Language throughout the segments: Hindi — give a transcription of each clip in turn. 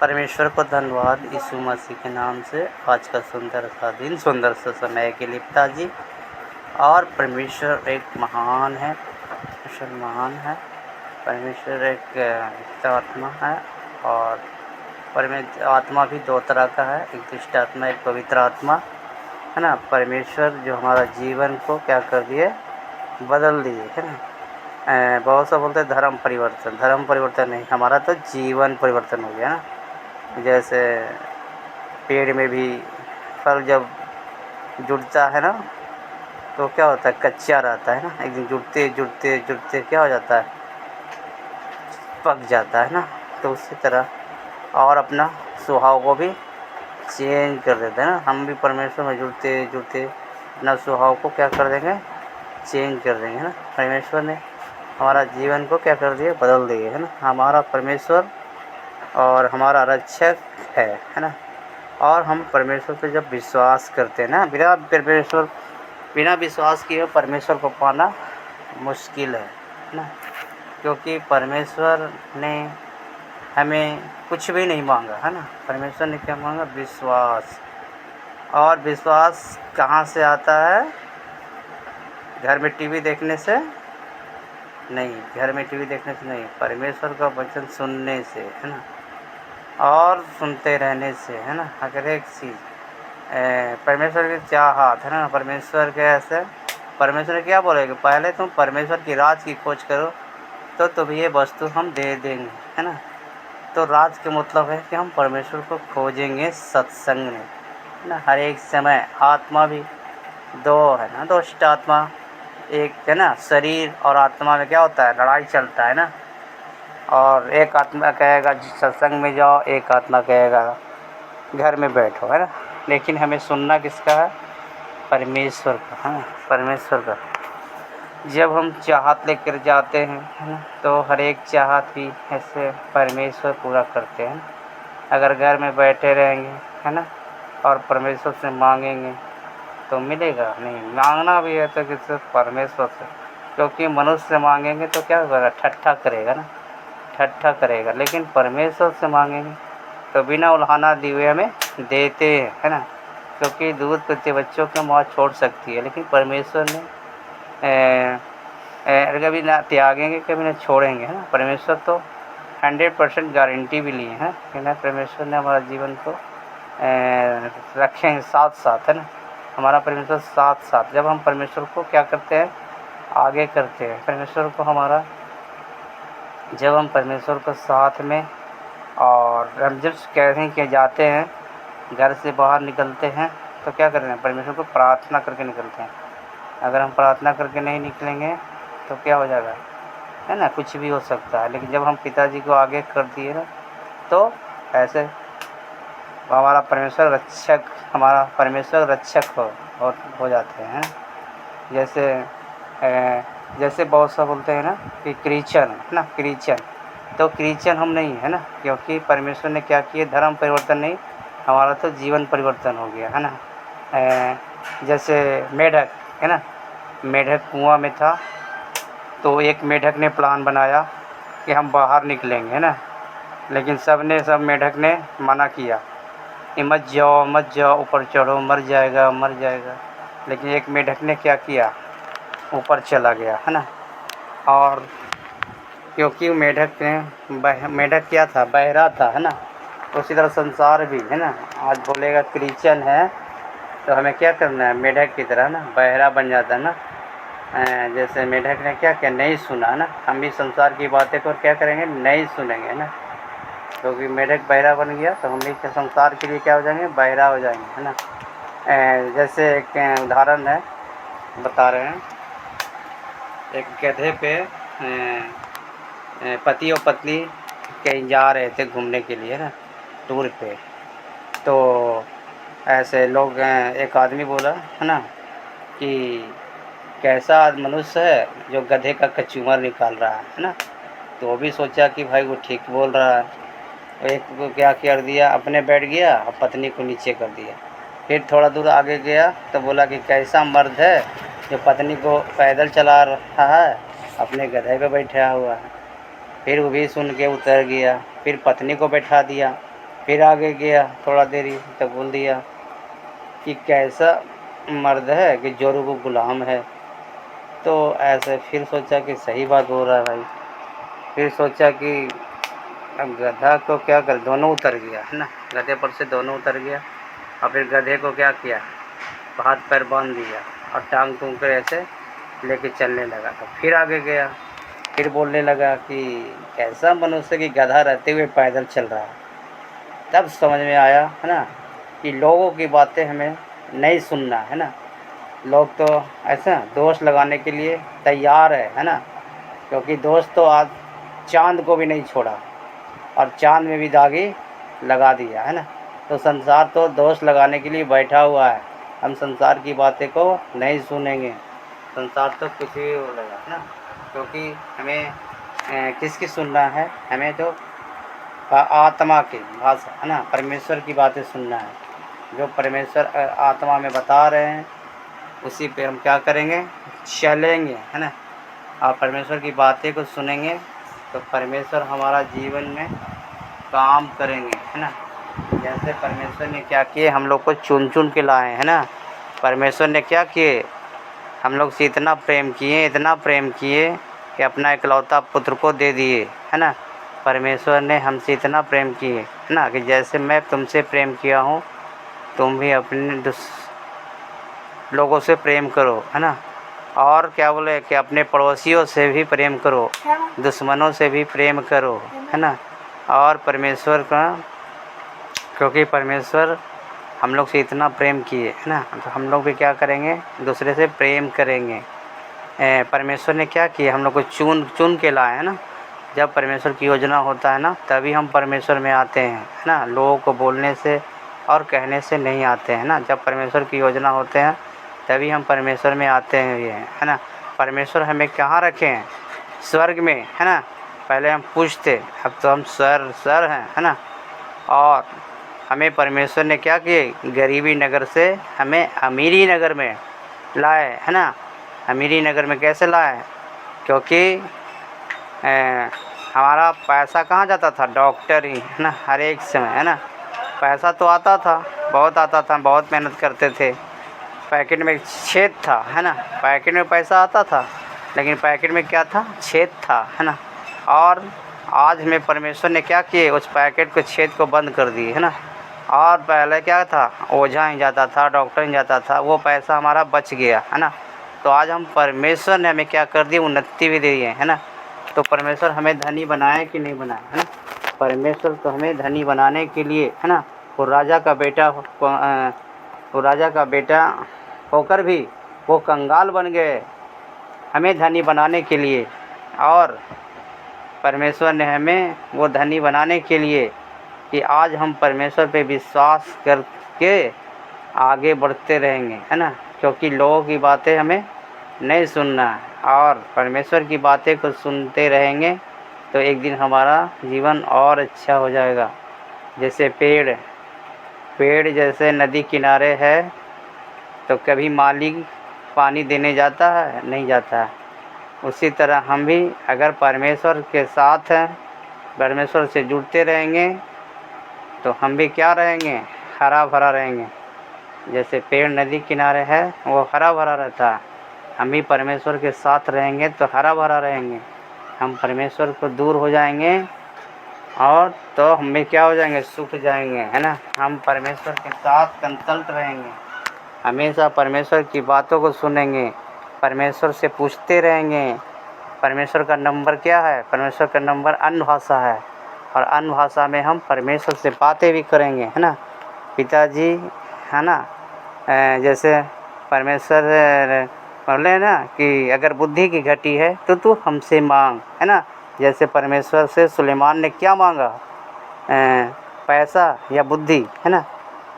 परमेश्वर को धन्यवाद यीशु मसीह के नाम से आज का सुंदर सा दिन, सुंदर सा समय के लिए पिताजी। और परमेश्वर एक महान है, परमेश्वर महान है। परमेश्वर एक आत्मा है और परमेश्वर आत्मा भी दो तरह का है, एक दुष्ट आत्मा, एक पवित्र आत्मा, है ना। परमेश्वर जो हमारा जीवन को क्या कर दिए, बदल दिए, है ना। बहुत सा बोलते हैं धर्म परिवर्तन नहीं, हमारा तो जीवन परिवर्तन हो गया ना। जैसे पेड़ में भी फल जब जुड़ता है ना तो क्या होता है, कच्चा रहता है ना, एक दिन जुड़ते जुड़ते जुड़ते क्या हो जाता है, पक जाता है ना। तो उसी तरह और अपना स्वभाव को भी चेंज कर देते हैं ना। हम भी परमेश्वर में जुड़ते जुड़ते अपना स्वभाव को क्या कर देंगे, चेंज कर देंगे ना। परमेश्वर ने हमारा जीवन को क्या कर दिया, बदल दिए, है ना। हमारा परमेश्वर और हमारा रक्षक है ना। और हम परमेश्वर पे जब विश्वास करते हैं ना, बिना विश्वास किए परमेश्वर को पाना मुश्किल है ना। क्योंकि परमेश्वर ने हमें कुछ भी नहीं मांगा, है ना। परमेश्वर ने क्या मांगा, विश्वास। और विश्वास कहाँ से आता है, घर में टीवी देखने से नहीं, परमेश्वर का वचन सुनने से, है ना, और सुनते रहने से, है ना। अगर एक चीज़ परमेश्वर की चाहत, है ना, परमेश्वर के ऐसे परमेश्वर ने क्या बोलेगा, पहले तुम परमेश्वर की राज की खोज करो तो तुम्हें ये वस्तु हम दे देंगे, है ना। तो राज के मतलब है कि हम परमेश्वर को खोजेंगे सत्संग में, है ना। हर एक समय आत्मा भी दो है ना, दुष्ट आत्मा एक, है ना। शरीर और आत्मा में क्या होता है, लड़ाई चलता है ना। और एक आत्मा कहेगा सत्संग में जाओ, एक आत्मा कहेगा घर में बैठो, है ना। लेकिन हमें सुनना किसका है, परमेश्वर का, है ना, परमेश्वर का। जब हम चाहत लेकर जाते हैं, है ना, तो हर एक चाहत भी ऐसे परमेश्वर पूरा करते हैं। अगर घर में बैठे रहेंगे, है ना, और परमेश्वर से मांगेंगे तो मिलेगा नहीं। मांगना भी है तो किससे, परमेश्वर से। क्योंकि मनुष्य से मांगेंगे तो क्या होगा, ठट्ठा करेगा ना, ठट्ठा करेगा। लेकिन परमेश्वर से मांगेंगे तो बिना उल्हाना दिए हुए हमें देते हैं, है ना। क्योंकि दूध पीते बच्चों की माँ छोड़ सकती है, लेकिन परमेश्वर ने कभी ना त्यागेंगे, कभी ना छोड़ेंगे, है ना। परमेश्वर तो 100% गारंटी भी लिए हैं कि ना, परमेश्वर ने हमारा जीवन को रखेंगे साथ साथ, है ना। हमारा परमेश्वर साथ साथ, जब हम परमेश्वर को क्या करते हैं, आगे करते हैं परमेश्वर को हमारा, जब हम परमेश्वर को साथ में, और हम जब कहीं के जाते हैं, घर से बाहर निकलते हैं तो क्या करते हैं, परमेश्वर को प्रार्थना करके निकलते हैं। अगर हम प्रार्थना करके नहीं निकलेंगे तो क्या हो जाएगा, है ना, कुछ भी हो सकता है। लेकिन जब हम पिताजी को आगे कर दिए ना तो ऐसे हमारा परमेश्वर रक्षक हो जाते हैं। जैसे बहुत सा बोलते हैं ना कि क्रिश्चियन, है ना, क्रिश्चियन, तो क्रिश्चियन हम नहीं, है ना। क्योंकि परमेश्वर ने क्या किया, धर्म परिवर्तन नहीं, हमारा तो जीवन परिवर्तन हो गया, है ना। जैसे मेढक, है ना, मेढक कुआं में था तो एक मेढक ने प्लान बनाया कि हम बाहर निकलेंगे, है ना। लेकिन सब मेढक ने मना किया कि मत जाओ, ऊपर चढ़ो, मर जाएगा। लेकिन एक मेढक ने क्या किया, ऊपर चला गया, है ना। और क्योंकि मेढक क्या था, बहरा था, है ना। उसी तरह संसार भी, है ना, आज बोलेगा क्रिश्चियन है तो हमें क्या करना है, मेढक की तरह ना बहरा बन जाता है ना। जैसे मेढक ने क्या किया, नहीं सुना ना। हम भी संसार की बातें को क्या करेंगे, नहीं सुनेंगे ना। क्योंकि मेढक बहरा बन गया तो हम भी संसार के लिए क्या हो जाएंगे, बहरा हो जाएंगे, है ना। जैसे एक उदाहरण है, बता रहे हैं। एक गधे पे पति और पत्नी कहीं जा रहे थे घूमने के लिए ना, टूर पे। तो ऐसे लोग, एक आदमी बोला, है ना, कि कैसा मनुष्य है जो गधे का कचूमर निकाल रहा है ना। तो वो भी सोचा कि भाई वो ठीक बोल रहा है। एक को क्या कर दिया, अपने बैठ गया और पत्नी को नीचे कर दिया। फिर थोड़ा दूर आगे गया तो बोला कि कैसा मर्द है जो पत्नी को पैदल चला रहा है, अपने गधे पे बैठा हुआ है। फिर वो भी सुन के उतर गया, फिर पत्नी को बैठा दिया, फिर आगे गया, थोड़ा देरी तक बोल दिया कि कैसा मर्द है कि जोरू को गुलाम है। तो ऐसे फिर सोचा कि सही बात बोल रहा है भाई। फिर सोचा कि अब गधा को क्या कर, दोनों उतर गया है ना, गधे पर से दोनों उतर गया। और फिर गधे को क्या किया, हाथ पैर बांध दिया और टांग टूंग कर ऐसे लेके चलने लगा। तो फिर आगे गया, फिर बोलने लगा कि कैसा मनुष्य कि गधा रहते हुए पैदल चल रहा है। तब समझ में आया है ना कि लोगों की बातें हमें नहीं सुनना है ना। लोग तो ऐसा दोष लगाने के लिए तैयार है ना, क्योंकि दोस्त तो आज चाँद को भी नहीं छोड़ा और चाँद में भी दागी लगा दिया है ना। तो संसार तो दोष लगाने के लिए बैठा हुआ है। हम संसार की बातें को नहीं सुनेंगे, संसार तो कुछ भी बोलेगा है ना। क्योंकि हमें किसकी सुनना है, हमें तो आत्मा की भाषा है ना, परमेश्वर की बातें सुनना है। जो परमेश्वर आत्मा में बता रहे हैं उसी पे हम क्या करेंगे, चलेंगे है ना। और परमेश्वर की बातें को सुनेंगे तो परमेश्वर हमारा जीवन में काम करेंगे है ना। जैसे परमेश्वर ने क्या किए, हम लोग को चुन चुन के लाए है ना। परमेश्वर ने क्या किए, हम लोग से इतना प्रेम किए, इतना प्रेम किए कि अपना इकलौता पुत्र को दे दिए है ना। परमेश्वर ने हमसे इतना प्रेम किए है ना कि जैसे मैं तुमसे प्रेम किया हूँ तुम भी अपने लोगों से प्रेम करो है ना। और क्या बोले कि अपने पड़ोसियों से भी प्रेम करो, दुश्मनों से भी प्रेम करो है ना। और परमेश्वर का, क्योंकि परमेश्वर हम लोग से इतना प्रेम किए है ना, तो हम लोग भी क्या करेंगे, दूसरे से प्रेम करेंगे। परमेश्वर ने क्या किया, हम लोग को चुन चुन के लाए है ना। जब परमेश्वर की योजना होता है ना तभी हम परमेश्वर में आते हैं है ना। लोगों को बोलने से और कहने से नहीं आते हैं ना। जब परमेश्वर की योजना होते हैं तभी हम परमेश्वर में आते हैं ये है ना। परमेश्वर हमें कहाँ रखे हैं, स्वर्ग में है ना। पहले हम पूछते, अब तो हम सर हैं है ना। और हमें परमेश्वर ने क्या किए, गरीबी नगर से हमें अमीरी नगर में लाए है ना। अमीरी नगर में कैसे लाए, क्योंकि हमारा पैसा कहाँ जाता था, डॉक्टर ही है ना, हर एक समय है ना। पैसा तो आता था, बहुत आता था, बहुत मेहनत करते थे। पैकेट में छेद था है ना, पैकेट में पैसा आता था लेकिन पैकेट में क्या था, छेद था है ना। और आज हमें परमेश्वर ने क्या किए, उस पैकेट को, छेद को बंद कर दिए है ना। और पहले क्या था, ओझा ही जाता था, डॉक्टर ही जाता था, वो पैसा हमारा बच गया है ना। तो आज हम, परमेश्वर ने हमें क्या कर दिया, उन्नति भी दी है ना। तो परमेश्वर हमें धनी बनाए कि नहीं बनाए है ना। परमेश्वर तो हमें धनी बनाने के लिए है ना, वो राजा का बेटा होकर भी वो कंगाल बन गए हमें धनी बनाने के लिए। और परमेश्वर ने हमें वो धनी बनाने के लिए कि आज हम परमेश्वर पे विश्वास करके आगे बढ़ते रहेंगे है ना। क्योंकि लोगों की बातें हमें नहीं सुनना है और परमेश्वर की बातें को सुनते रहेंगे तो एक दिन हमारा जीवन और अच्छा हो जाएगा। जैसे पेड़ जैसे नदी किनारे है तो कभी माली पानी देने जाता है, नहीं जाता है। उसी तरह हम भी अगर परमेश्वर के साथ हैं, परमेश्वर से जुड़ते रहेंगे तो हम भी क्या रहेंगे, हरा भरा रहेंगे। जैसे पेड़ नदी किनारे है वो हरा भरा रहता है, हम भी परमेश्वर के साथ रहेंगे तो हरा भरा रहेंगे। हम परमेश्वर को दूर हो जाएंगे और तो हम भी क्या हो जाएंगे, सूख जाएंगे है ना। हम परमेश्वर के साथ कंसल्ट रहेंगे, हमेशा परमेश्वर की बातों को सुनेंगे, परमेश्वर से पूछते रहेंगे। परमेश्वर का नंबर क्या है, परमेश्वर का नंबर अन्य भाषा है और अन्य भाषा में हम परमेश्वर से बातें भी करेंगे है ना। पिताजी है ना, जैसे परमेश्वर बोले ना कि अगर बुद्धि की घटी है तो तू हमसे मांग है ना। जैसे परमेश्वर से सुलेमान ने क्या मांगा, पैसा या बुद्धि है ना।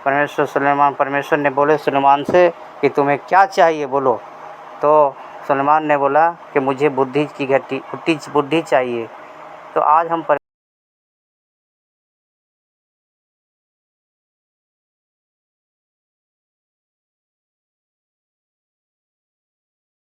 परमेश्वर ने बोले सुलेमान से कि तुम्हें क्या चाहिए बोलो, तो सुलेमान ने बोला कि मुझे बुद्धि की घटी बुद्धि चाहिए। तो आज हम